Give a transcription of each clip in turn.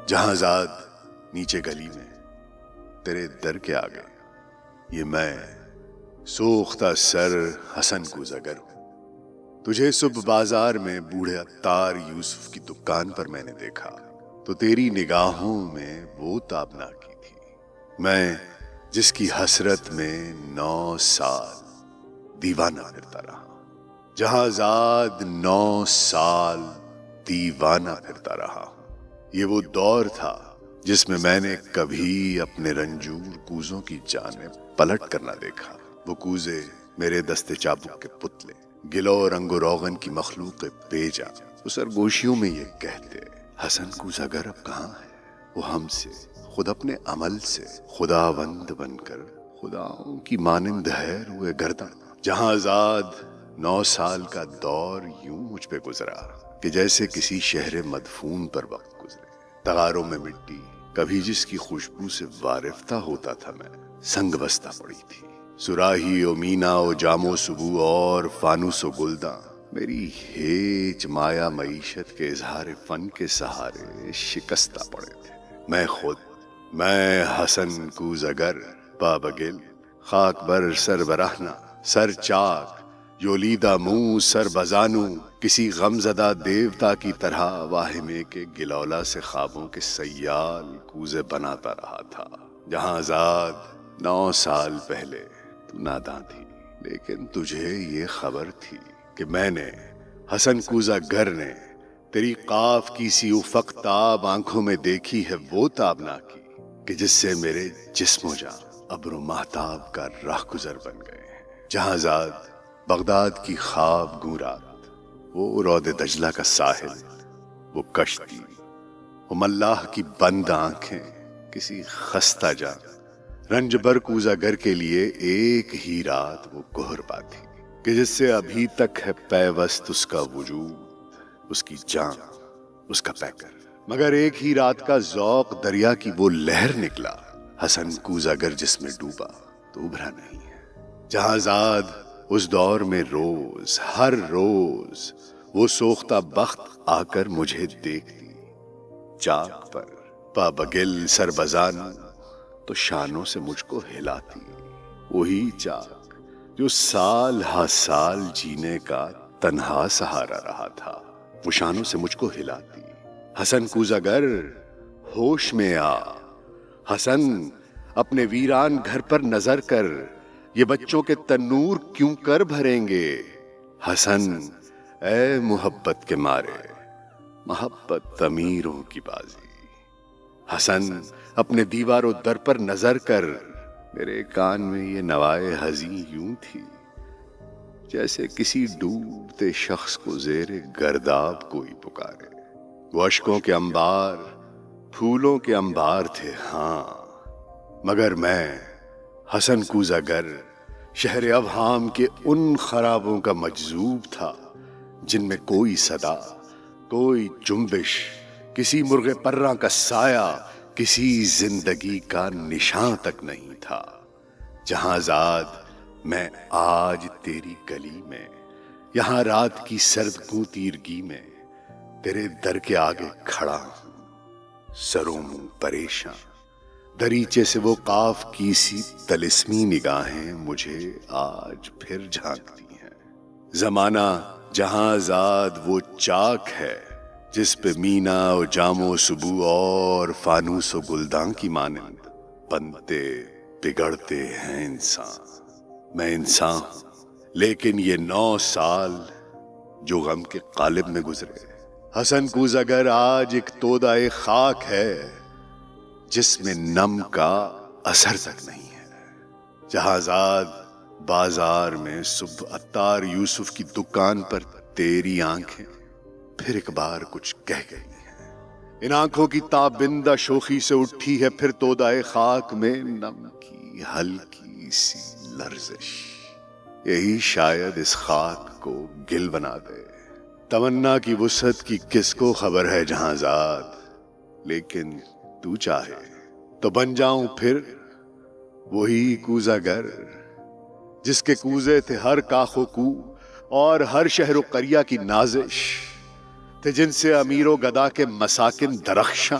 جہاں زاد نیچے گلی میں تیرے در کے آگے، یہ میں سوختہ سر حسن کوزگر ہوں۔ تجھے صبح بازار میں بوڑھے عطار یوسف کی دکان پر میں نے دیکھا تو تیری نگاہوں میں وہ تابنا کی تھی، میں جس کی حسرت میں 9 سال دیوانہ پھرتا رہا۔ جہاں زاد 9 سال دیوانہ پھرتا رہا ہوں۔ یہ وہ دور تھا جس میں میں نے کبھی اپنے رنجور کوزوں کی جانب پلٹ کر نہ دیکھا۔ وہ کوزے میرے دستے چابک کے پتلے، گلو رنگ و روغن کی مخلوق بیجا، وہ سرگوشیوں میں یہ کہتے حسن کوزگر اب کہاں ہے؟ وہ ہم سے، خود اپنے عمل سے خداوند بن کر خداؤں کی مانند ہے روئے گردن۔ جہاں زاد 9 سال کا دور یوں مجھ پہ گزرا کہ جیسے کسی شہر مدفون پر وقت گزرے۔ تغاروں میں مٹی کبھی جس کی خوشبو سے وارفتہ ہوتا تھا، میں سنگ بستہ پڑی تھی۔ سراہی و مینا و جام و سبو اور فانوس و گلداں میری ہیچ مایا معیشت کے اظہار فن کے سہارے شکستہ پڑے تھے۔ میں خود، میں حسن کوزگر پابگل، خاک بر سر برہنہ، سر چاک، یولیدہ منہ سر بزانو، کسی غمزدہ دیوتا کی طرح واہمے کے گلولا سے خوابوں کے سیال کوزے بناتا رہا تھا۔ جہاں زاد 9 سال پہلے تو ناداں تھی، لیکن تجھے یہ خبر تھی کہ میں نے، حسن کوزگر نے، تیری قاف کی سی افق تاب آنکھوں میں دیکھی ہے وہ تابنا کی کہ جس سے میرے جسم و جان ابر و مہتاب کا راہ گزر بن گئے ہیں۔ جہاں زاد بغداد کی خواب گوں رات، وہ رود دجلہ کا ساحل، وہ کشتی، وہ ملاح کی بند آنکھیں، کسی خستہ جان رنج بر کوزگر کے لیے ایک ہی رات وہ گہر پاتی کہ جس سے ابھی تک ہے پیوست اس کا وجود، اس کی جان، اس کا پیکر۔ مگر ایک ہی رات کا ذوق دریا کی وہ لہر نکلا، حسن کوزگر جس میں ڈوبا تو ابھرا نہیں ہے۔ جہاں زاد اس دور میں روز، ہر روز وہ سوختہ بخت آ کر مجھے دیکھتی، چاک پر پابگل سر بزانو تو شانوں سے مجھ کو ہلاتی، وہی چاک جو سال ہا سال جینے کا تنہا سہارا رہا تھا، وہ شانوں سے مجھ کو ہلاتی۔ حسن کوزگر ہوش میں آ، حسن اپنے ویران گھر پر نظر کر، یہ بچوں کے تنور کیوں کر بھریں گے؟ حسن اے محبت کے مارے، محبت امیروں کی بازی۔ حسن اپنے دیوار و در پر نظر کر، میرے کان میں یہ نوائے حزین یوں تھی جیسے کسی ڈوبتے شخص کو زیر گرداب کوئی پکارے۔ وہ اشکوں کے انبار، پھولوں کے انبار تھے ہاں، مگر میں حسن کوزگر شہر ابہام کے ان خرابوں کا مجذوب تھا جن میں کوئی صدا، کوئی جنبش، کسی مرغ پراں کا سایہ، کسی زندگی کا نشان تک نہیں تھا۔ جہاں زاد میں آج تیری گلی میں، یہاں رات کی سرد گوں تیرگی میں تیرے در کے آگے کھڑا ہوں، سروں منہ پریشاں، دریچے سے وہ قاف کی سی طلسمی نگاہیں مجھے آج پھر جھانکتی ہیں۔ زمانہ جہاں زاد وہ چاک ہے جس پہ مینا و جام و سبو اور فانوس و گلداں کی مانند بنتے بگڑتے ہیں انسان۔ میں انسان ہوں، لیکن یہ 9 سال جو غم کے قالب میں گزرے، حسن کوزگر آج ایک تودائے خاک ہے جس میں نم کا اثر تک نہیں ہے۔ جہاں زاد بازار میں صبح عطار یوسف کی دکان پر تیری آنکھیں پھر ایک بار کچھ کہہ گئی ہیں۔ ان آنکھوں کی تابندہ شوخی سے اٹھی ہے پھر تودائے خاک میں نم کی ہلکی سی لرزش، یہی شاید اس خاک کو گل بنا دے۔ تمنا کی وسعت کی کس کو خبر ہے جہاں زاد، لیکن تو چاہے تو بن جاؤں پھر وہی کوزگر جس کے کوزے تھے ہر کاخ و کو اور ہر شہر و قریہ کی نازش، تھے جن سے امیر و گدا کے مساکن درخشاں،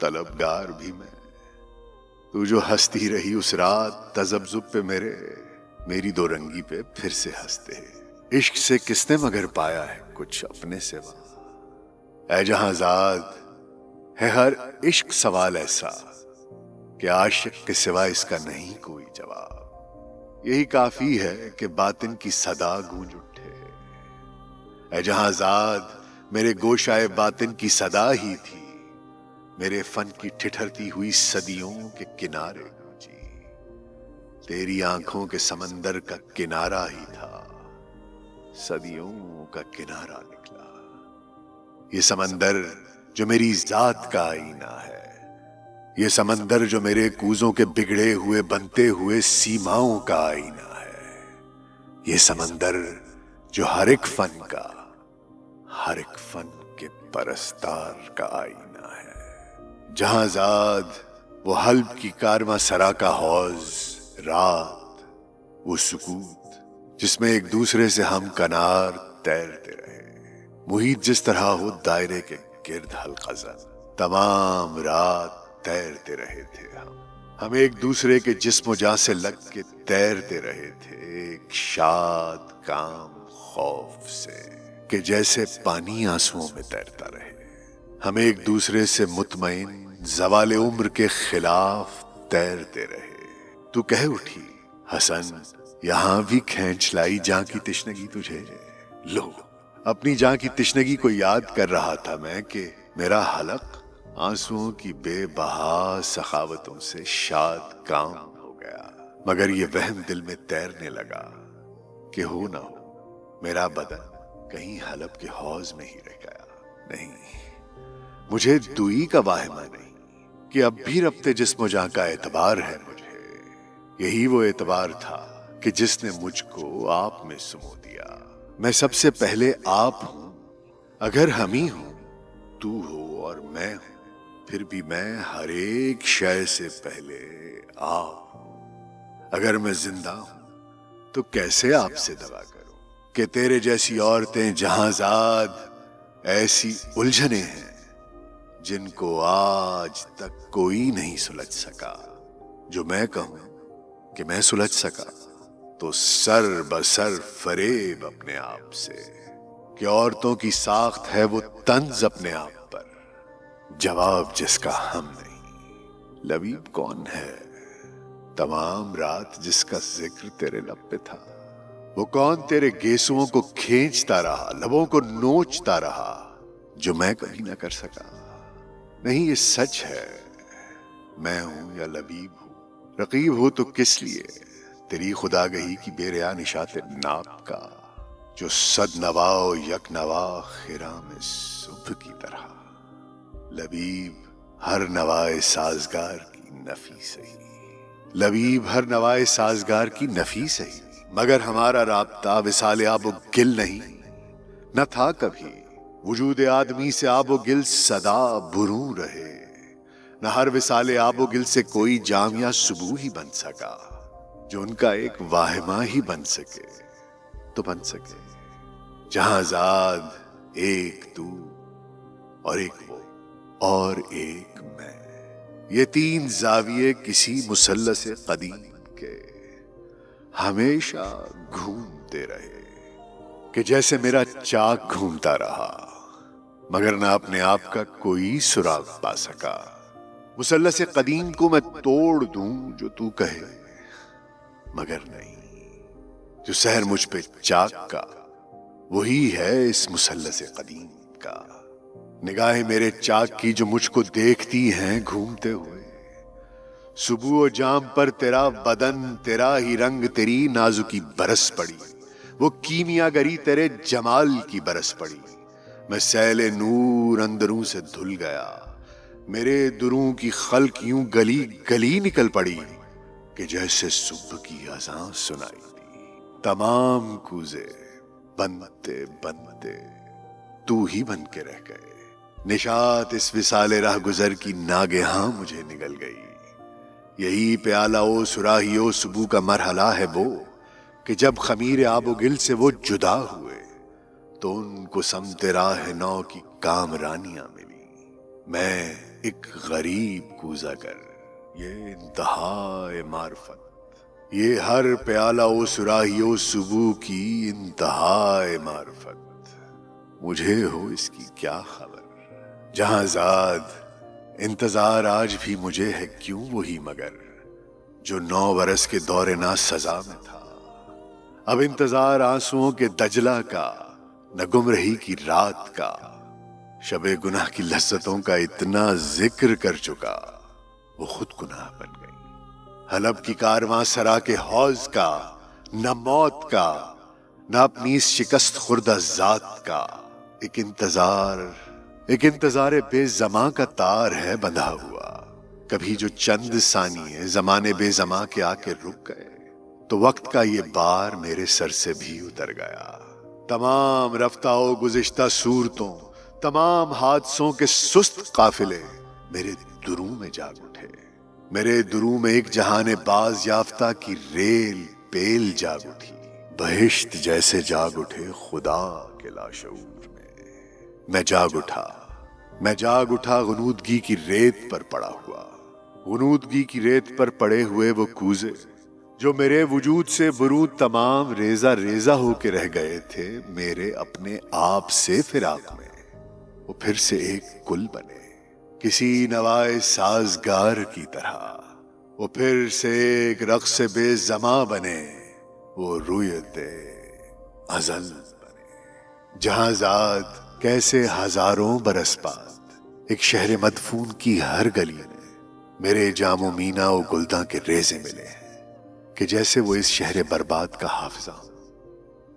طلبگار بھی میں۔ تو جو ہنستی رہی اس رات تذبذب پہ میری دو رنگی پہ پھر سے ہنستے۔ عشق سے کس نے مگر پایا ہے کچھ اپنے سوا، اے جہاں زاد ہے ہر عشق سوال ایسا کہ عاشق کے سوا اس کا نہیں کوئی جواب۔ یہی کافی ہے کہ باطن کی صدا گونج اٹھے، اے جہاں زاد میرے گوشائے باطن کی صدا ہی تھی، میرے فن کی ٹھٹھرتی ہوئی صدیوں کے کنارے گونجی، تیری آنکھوں کے سمندر کا کنارہ ہی تھا، صدیوں کا کنارہ نکلا۔ یہ سمندر جو میری ذات کا آئینہ ہے، یہ سمندر جو میرے کوزوں کے بگڑے ہوئے بنتے ہوئے سیماؤں کا آئینہ ہے، یہ سمندر جو ہر ایک فن کا، ہر ایک فن کے پرستار کا آئینہ ہے۔ جہاں زاد وہ حلب کی کارواں سرا کا حوض، رات وہ سکوت جس میں ایک دوسرے سے ہم کنار تیرتے رہے، محیط جس طرح ہو دائرے کے گرد حلقہ زن، تمام رات تیرتے رہے تھے ہم ایک دوسرے کے جسم و جاں سے لگ کے تیرتے رہے تھے، ایک شاد کام خوف سے کہ جیسے پانی آنسوؤں میں تیرتا رہے۔ ہم ایک دوسرے سے مطمئن زوال عمر کے خلاف تیرتے رہے۔ تو کہہ اٹھی حسن یہاں بھی کھینچ لائی جاں کی تشنگی تجھے، لو اپنی جاں کی تشنگی کو یاد کر رہا تھا میں کہ میرا حلق آنسوؤں کی بے بہا سخاوتوں سے شاد کام ہو گیا، مگر یہ وہم دل میں تیرنے لگا کہ ہو نہ ہو میرا بدن کہیں حلب کے حوض میں ہی رہ گیا۔ نہیں، مجھے دوئی کا واہمہ نہیں کہ اب بھی ربط جسم و جاں کا اعتبار ہے مجھے، یہی وہ اعتبار تھا کہ جس نے مجھ کو آپ میں سمو دیا۔ میں سب سے پہلے آپ ہوں، اگر ہم ہی ہوں، تو ہو اور میں ہوں، پھر بھی میں ہر ایک شے سے پہلے آپ ہوں۔ اگر میں زندہ ہوں تو کیسے آپ سے دعا کروں کہ تیرے جیسی عورتیں جہاں زاد ایسی الجھنیں ہیں جن کو آج تک کوئی نہیں سلجھ سکا، جو میں کہوں کہ میں سلجھ سکا تو سر بسر فریب اپنے آپ سے کہ عورتوں کی ساخت ہے وہ طنز اپنے آپ پر، جواب جس کا ہم نہیں۔ لبیب کون ہے تمام رات جس کا ذکر تیرے لب پہ تھا؟ وہ کون تیرے گیسوؤں کو کھینچتا رہا، لبوں کو نوچتا رہا، جو میں کبھی نہ کر سکا؟ نہیں، یہ سچ ہے، میں ہوں یا لبیب ہوں، رقیب ہو تو کس لیے تیری خداگہی کی بے ریا نشات ناپ کا، جو صد نوا و یک نوا خرام صبح کی طرح۔ لبیب ہر نوائے سازگار کی نفی سہی، لبیب ہر نوائے سازگار کی نفی سہی، مگر ہمارا رابطہ وصال آب و گل نہیں، نہ تھا کبھی وجود آدمی سے آب و گل صدا بروں رہے، نہ ہر وصال آب و گل سے کوئی جامعہ صبح ہی بن سکا جو ان کا ایک واہمہ ہی بن سکے تو بن سکے۔ جہاں زاد ایک تو اور ایک وہ اور ایک میں، یہ تین زاویے کسی مثلث قدیم کے ہمیشہ گھومتے رہے کہ جیسے میرا چاک گھومتا رہا مگر نہ اپنے آپ کا کوئی سراغ پا سکا۔ مثلث قدیم کو میں توڑ دوں جو تو کہے، مگر نہیں، جو سحر مجھ پہ چاک کا وہی ہے اس مثلث قدیم کا۔ نگاہیں میرے چاک کی جو مجھ کو دیکھتی ہیں گھومتے ہوئے، صبح و جام پر تیرا بدن، تیرا ہی رنگ، تیری نازکی برس پڑی، وہ کیمیا گری تیرے جمال کی برس پڑی۔ میں سیل نور اندروں سے دھل گیا، میرے دروں کی خلق یوں گلی گلی نکل پڑی کہ جیسے صبح کی اذان سنائی دی۔ تمام کوزے بنتے بنتے تو ہی بن کے رہ گئے۔ نشاط اس وصال راہ گزر کی ناگہاں مجھے نگل گئی۔ یہی پیالہ او سراہی او صبح کا مرحلہ ہے وہ کہ جب خمیر آب و گل سے وہ جدا ہوئے تو ان کو سمت راہ نو کی کامرانیاں ملی۔ میں ایک غریب کوزہ گر، یہ انتہائے معرفت، یہ ہر پیالہ و سراہی و صبح کی انتہائے معرفت، مجھے ہو اس کی کیا خبر؟ جہاں زاد انتظار آج بھی مجھے ہے کیوں وہی مگر، جو 9 برس کے دور نا سزا میں تھا۔ اب انتظار آنسوؤں کے دجلہ کا، نہ گمرہی کی رات کا، شب گناہ کی لذتوں کا اتنا ذکر کر چکا، وہ خود گناہ بن گئی۔ حلب کی کارواں سرا کے حوض کا، نہ موت کا، نہ اپنی اس شکست خوردہ ذات کا، ایک انتظار بے زماں کا تار ہے بندھا ہوا۔ کبھی جو چند ثانیے زمانے بے زماں کے آ کے رک گئے، تو وقت کا یہ بار میرے سر سے بھی اتر گیا۔ تمام رفتہ و گزشتہ صورتوں، تمام حادثوں کے سست قافلے میرے دروں میں جاگ اٹھے، میرے دروں میں ایک جہان باز یافتہ کی ریل پیل جاگ اٹھی، بہشت جیسے جاگ اٹھے خدا کے لاشعور میں۔ میں جاگ اٹھا غنودگی کی ریت پر پڑا ہوا، غنودگی کی ریت پر پڑے ہوئے وہ کوزے جو میرے وجود سے بروں تمام ریزہ ریزہ ہو کے رہ گئے تھے، میرے اپنے آپ سے فراق میں وہ پھر سے ایک گل بنے، کسی نوائے سازگار کی طرح وہ پھر سے ایک رقص بے زماں بنے، وہ رویت ازل بنے۔ جہاں زاد کیسے ہزاروں برس بعد ایک شہر مدفون کی ہر گلی میں میرے جام و مینا و گلداں کے ریزے ملے ہیں، کہ جیسے وہ اس شہر برباد کا حافظہ ہوں۔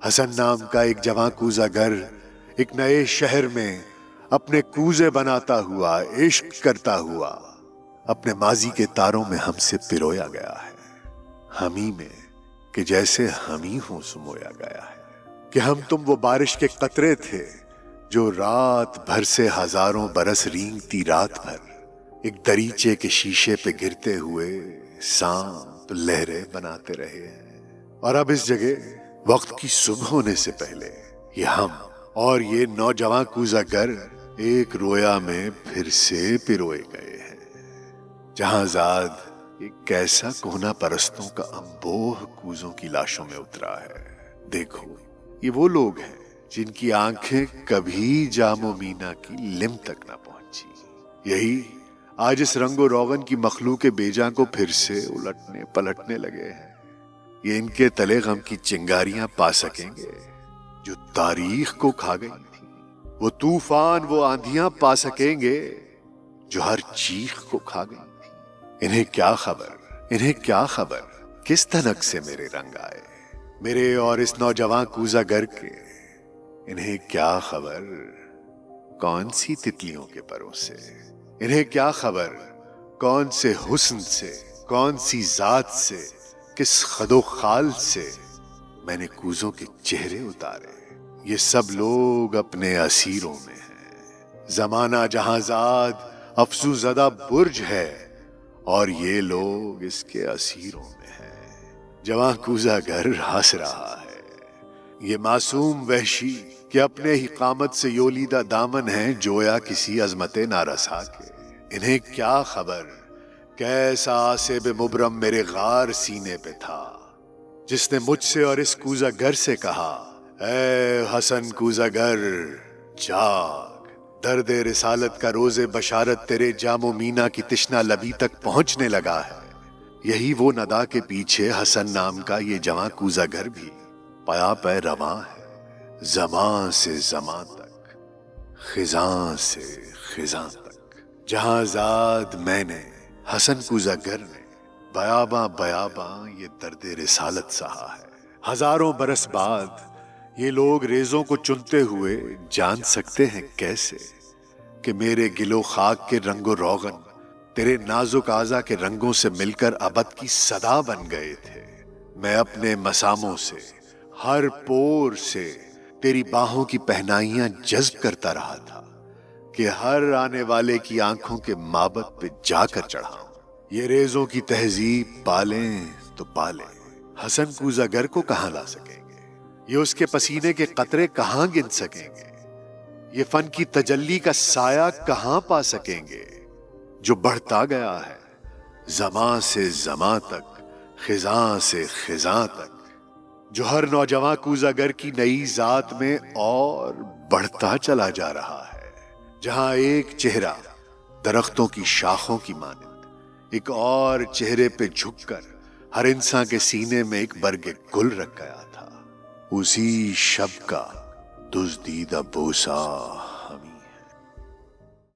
حسن نام کا ایک جواں کوزہ گر ایک نئے شہر میں اپنے کوزے بناتا ہوا، عشق کرتا ہوا، اپنے ماضی کے تاروں میں ہم سے پرویا گیا ہے، ہمیں میں کہ جیسے ہم ہی ہوں سمویا گیا ہے، کہ ہم تم وہ بارش کے قطرے تھے جو رات بھر سے ہزاروں برس رینگتی رات بھر ایک دریچے کے شیشے پہ گرتے ہوئے سانپ لہریں بناتے رہے ہیں، اور اب اس جگہ وقت کی صبح ہونے سے پہلے یہ ہم اور یہ نوجواں کوزہ گر ایک رویا میں پھر سے پروئے گئے ہیں، جہاں زاد ایک کیسا کوہنا پرستوں کا انبوہ کوزوں کی لاشوں میں اترا ہے۔ دیکھو، یہ وہ لوگ ہیں جن کی آنکھیں کبھی جام و مینا کی لم تک نہ پہنچی، یہی آج اس رنگ و روغن کی مخلوق بیجاں کو پھر سے الٹنے پلٹنے لگے ہیں۔ یہ ان کے تلے غم کی چنگاریاں پا سکیں گے جو تاریخ کو کھا گئی تھی، وہ طوفان وہ آندھیاں پا سکیں گے جو ہر چیخ کو کھا گئی تھی۔ انہیں کیا خبر کس دھنک سے میرے رنگ آئے، میرے اور اس نوجوان کوزہ گر کے، انہیں کیا خبر کون سی تتلیوں کے پروں سے، انہیں کیا خبر کون سے حسن سے، کون سی ذات سے، کس خد و خال سے میں نے کوزوں کے چہرے اتارے۔ یہ سب لوگ اپنے اسیروں میں ہیں، زمانہ جہاں زاد افسو زدہ برج ہے اور یہ لوگ اس کے اسیروں میں ہیں۔ جواں کوزہ گر ہنس رہا ہے، یہ معصوم وحشی کہ اپنے ہی قامت سے یولیدہ دامن ہیں جویا کسی عظمت نارسا کے۔ انہیں کیا خبر کیسا آصب مبرم میرے غار سینے پہ تھا، جس نے مجھ سے اور اس کوزہ گر سے کہا، اے حسن کوزہ گر جاگ، درد رسالت کا روز بشارت تیرے جام و مینا کی تشنہ لبی تک پہنچنے لگا ہے۔ یہی وہ ندا کے پیچھے حسن نام کا یہ جواں کوزہ گر بھی پیا پہ رواں ہے، زمان سے زمان تک، خزاں سے خزاں تک۔ جہاں زاد میں نے، حسن کوزہ گر نے بیاباں بیاباں یہ درد رسالت سہا ہے۔ ہزاروں برس بعد یہ لوگ ریزوں کو چنتے ہوئے جان سکتے ہیں کیسے کہ میرے گل و خاک کے رنگ و روغن تیرے نازک اعضا کے رنگوں سے مل کر ابد کی صدا بن گئے تھے۔ میں اپنے مساموں سے، ہر پور سے تیری باہوں کی پہنائیاں جذب کرتا رہا تھا کہ ہر آنے والے کی آنکھوں کے مابت پہ جا کر چڑھاؤں۔ یہ ریزوں کی تہذیب پالیں تو پالیں، حسن کوزہ گر کو کہاں لا سکیں گے؟ یہ اس کے پسینے کے قطرے کہاں گن سکیں گے؟ یہ فن کی تجلی کا سایہ کہاں پا سکیں گے جو بڑھتا گیا ہے زماں سے زماں تک، خزاں سے خزاں تک، جو ہر نوجواں کوزاگر کی نئی ذات میں اور بڑھتا چلا جا رہا ہے، جہاں ایک چہرہ درختوں کی شاخوں کی مانند ایک اور چہرے پہ جھک کر ہر انسان کے سینے میں ایک برگ گل رکھ گیا تھا، اسی شب کا دزدیدہ بوسہ